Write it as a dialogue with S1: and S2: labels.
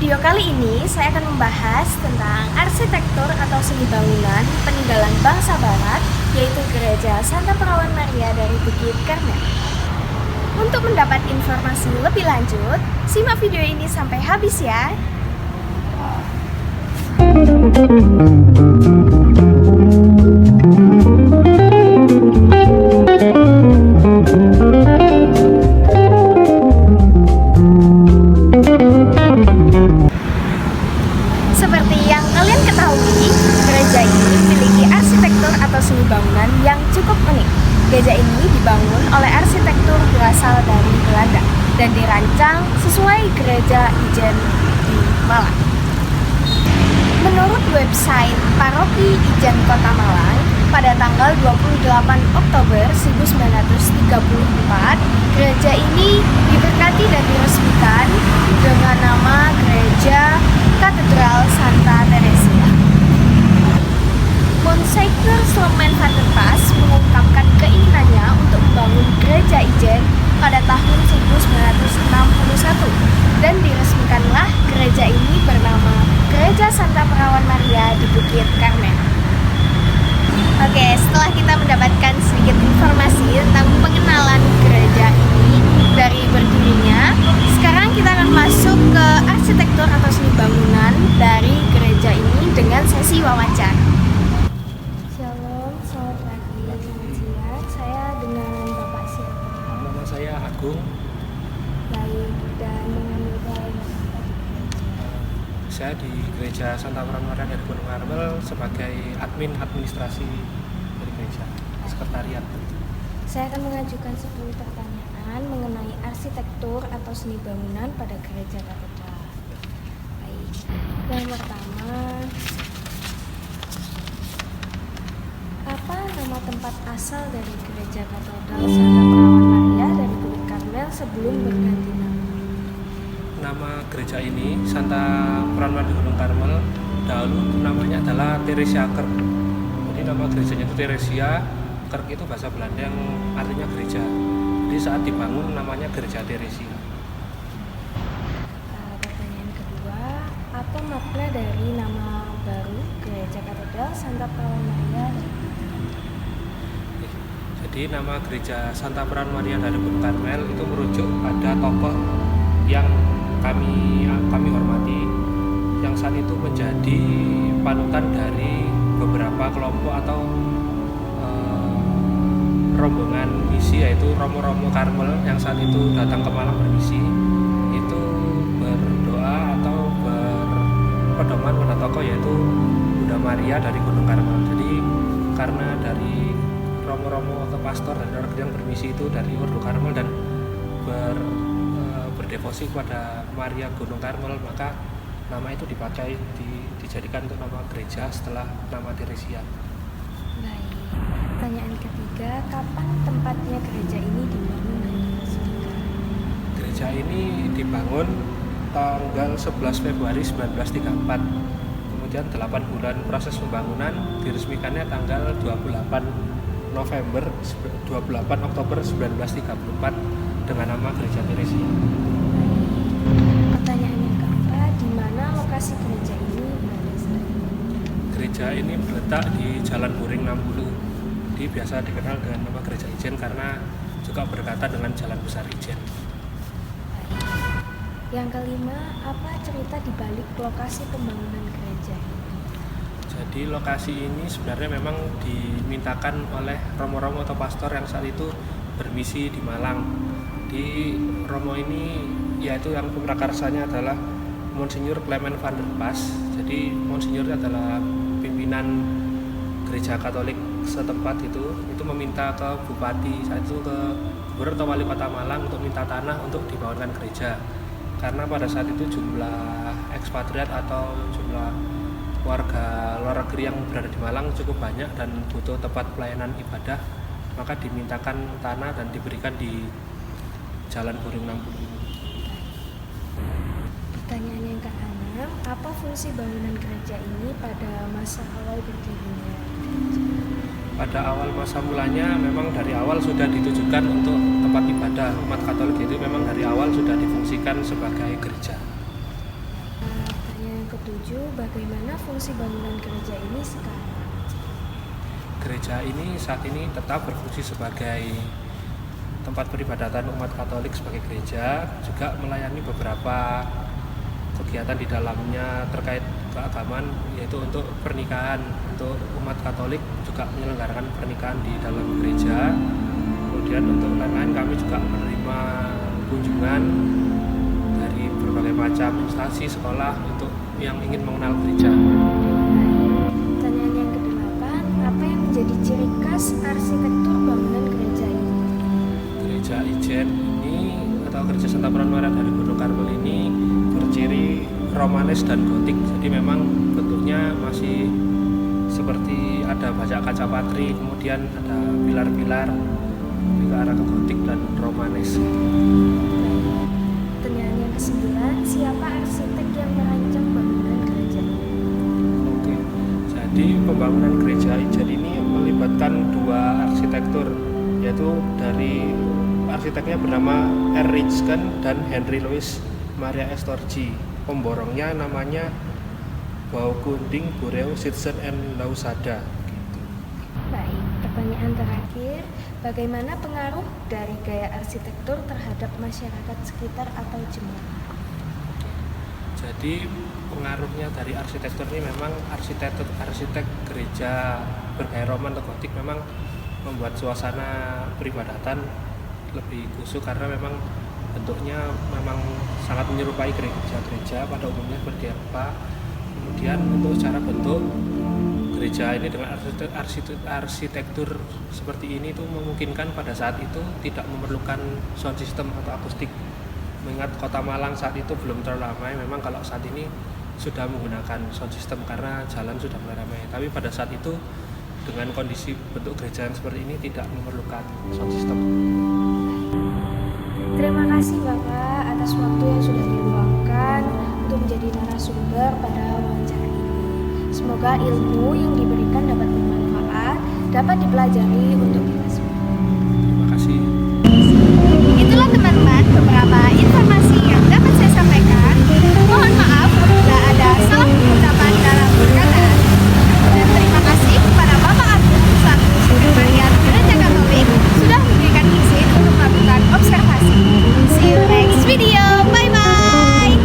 S1: video kali ini saya akan membahas tentang arsitektur atau seni bangunan peninggalan bangsa Barat, yaitu Gereja Santa Perawan Maria dari Bukit Karmel. Untuk mendapat informasi lebih lanjut, simak video ini sampai habis ya. Seperti yang kalian ketahui, gereja ini memiliki arsitektur atau seni bangunan yang cukup unik. Gereja ini dibangun oleh arsitektur berasal dari Belanda dan dirancang sesuai Gereja Ijen di Malang. Menurut website Paroki Ijen Kota Malang, pada tanggal 28 Oktober 1934, gereja ini diberkati dan diresmikan dengan nama Gereja Katedral Santa Teresia. Monsignor Sloman van der Pas mengungkapkan keinginannya untuk membangun gereja Ijen pada tahun 1961 dan diresmikanlah gereja ini bernama Gereja Santa Perawan Maria di Bukit Karmel. Oke, setelah kita mendapatkan sedikit informasi tentang pengenalan gereja ini dari berdirinya, sekarang kita akan masuk ke arsitektur atau seni bangunan dari gereja ini dengan sesi wawancara. Shalom, selamat pagi, selamat siang. Saya dengan Bapak siapa?
S2: Nama saya Agung.
S1: Baik, dan dengan Bapak apa?
S2: Saya di Gereja Santa Perawan Maria dari Gunung Karmel sebagai admin administrasi dari gereja, sekretariat.
S1: Saya akan mengajukan 10 pertanyaan mengenai arsitektur atau seni bangunan pada gereja katedral. Baik, yang pertama, apa nama tempat asal dari gereja katedral Santa Perawan Maria dari Bukit Karmel sebelum berganti nama?
S2: Nama gereja ini Santa Perawan Maria di Gunung Karmel dahulu namanya adalah Teresia Kerk. Jadi nama gerejanya itu Teresia Kerk, itu bahasa Belanda yang artinya gereja. Jadi saat dibangun namanya Gereja Teresia.
S1: Pertanyaan kedua, apa makna dari nama baru Gereja Katedral Santa Perawan Maria?
S2: Jadi nama Gereja Santa Perawan Maria dari Gunung Karmel itu merujuk pada tokoh yang kami hormati, yang saat itu menjadi panutan dari beberapa kelompok atau rombongan misi, yaitu Romo-Romo Karmel yang saat itu datang ke Malang bermisi. Itu berdoa atau berpedoman pada tokoh yaitu Bunda Maria dari Gunung Karmel. Jadi karena dari Romo-Romo atau pastor dan orang yang bermisi itu dari Ordo Karmel dan berdevosi kepada Maria Gunung Karmel, maka nama itu dipakai dijadikan untuk nama gereja setelah nama Teresia.
S1: Baik. Pertanyaan ketiga, kapan tempatnya gereja ini dibangun dan diresmikan?
S2: Gereja ini dibangun tanggal 11 Februari 1934. Kemudian 8 bulan proses pembangunan, diresmikannya tanggal 28 Oktober 1934 dengan nama Gereja Teresia.
S1: Pertanyaan yang keempat, di mana lokasi gereja ini berada saat ini?
S2: Gereja ini berletak di Jalan Buring 60. Jadi biasa dikenal dengan nama Gereja Ijen karena juga berdekatan dengan Jalan Besar Ijen.
S1: Yang kelima, apa cerita di balik lokasi pembangunan gereja ini?
S2: Jadi lokasi ini sebenarnya memang dimintakan oleh romo-romo atau pastor yang saat itu bermisi di Malang. Di romo ini yaitu yang pemerakarsanya adalah Monsignor Clement van der Pas. Jadi Monsignor adalah pimpinan gereja Katolik setempat itu meminta ke bupati saat itu, ke gubernur atau wali kota Malang untuk minta tanah untuk dibangunkan gereja. Karena pada saat itu jumlah ekspatriat atau jumlah warga luar negeri yang berada di Malang cukup banyak dan butuh tempat pelayanan ibadah, maka dimintakan tanah dan diberikan di Jalan Buring 60 ini.
S1: Pertanyaan yang keenam, apa fungsi bangunan gereja ini pada masa awal berdirinya gereja?
S2: Pada awal masa mulanya memang dari awal sudah ditujukan untuk tempat ibadah umat Katolik, itu memang dari awal sudah difungsikan sebagai gereja.
S1: ke-7, bagaimana fungsi bangunan gereja ini sekarang?
S2: Gereja ini saat ini tetap berfungsi sebagai tempat peribadatan umat Katolik sebagai gereja, juga melayani beberapa kegiatan di dalamnya terkait keagamaan, yaitu untuk pernikahan. Untuk umat Katolik juga menyelenggarakan pernikahan di dalam gereja. Kemudian untuk lain-lain kami juga menerima kunjungan dari berbagai macam instansi sekolah untuk yang ingin mengenal gereja.
S1: Pertanyaan yang ke-8, apa yang menjadi ciri khas arsitektur bangunan gereja ini?
S2: Gereja Ijen ini atau Gereja Santa Pranwara dari Gunung Karmel ini berciri Romanes dan Gotik. Jadi memang bentuknya masih seperti ada banyak kaca patri, kemudian ada pilar-pilar ke arah ke Gotik dan Romanes.
S1: Pertanyaan yang ke-9, siapa arsitek yang merancang bangunan gereja ini?
S2: Oke, jadi pembangunan gereja Ijen ini melibatkan dua arsitektur, yaitu dari arsiteknya bernama R. Rijken dan Henry Louis Maria Estorji. Pemborongnya namanya Baukunding Boreu Sitsen and Lausada.
S1: Baik, pertanyaan terakhir, bagaimana pengaruh dari gaya arsitektur terhadap masyarakat sekitar atau jemaat?
S2: Jadi pengaruhnya dari arsitektur ini memang arsitek gereja bergaya Roman atau Gotik memang membuat suasana peribadatan lebih khusyuk, karena memang bentuknya memang sangat menyerupai gereja-gereja pada umumnya seperti apa. Kemudian untuk secara bentuk gereja ini dengan arsitektur seperti ini itu memungkinkan pada saat itu tidak memerlukan sound system atau akustik. Mengingat Kota Malang saat itu belum terlalu ramai, memang kalau saat ini sudah menggunakan sound system karena jalan sudah mulai ramai. Tapi pada saat itu dengan kondisi bentuk gereja yang seperti ini tidak memerlukan sound system.
S1: Terima kasih Bapak atas waktu yang sudah diluangkan untuk menjadi narasumber pada wawancara ini. Semoga ilmu yang diberikan dapat bermanfaat, dapat dipelajari untuk kita semua.
S2: Terima kasih.
S1: Itulah teman-teman beberapa informasi yang dapat saya sampaikan. Mohon maaf bila ada salah pengucapan dalam perkataan. Dan terima kasih kepada Bapak Agung selaku Sekretariat Gereja Katolik sudah memberikan izin untuk melakukan observasi. See you next video. Bye bye.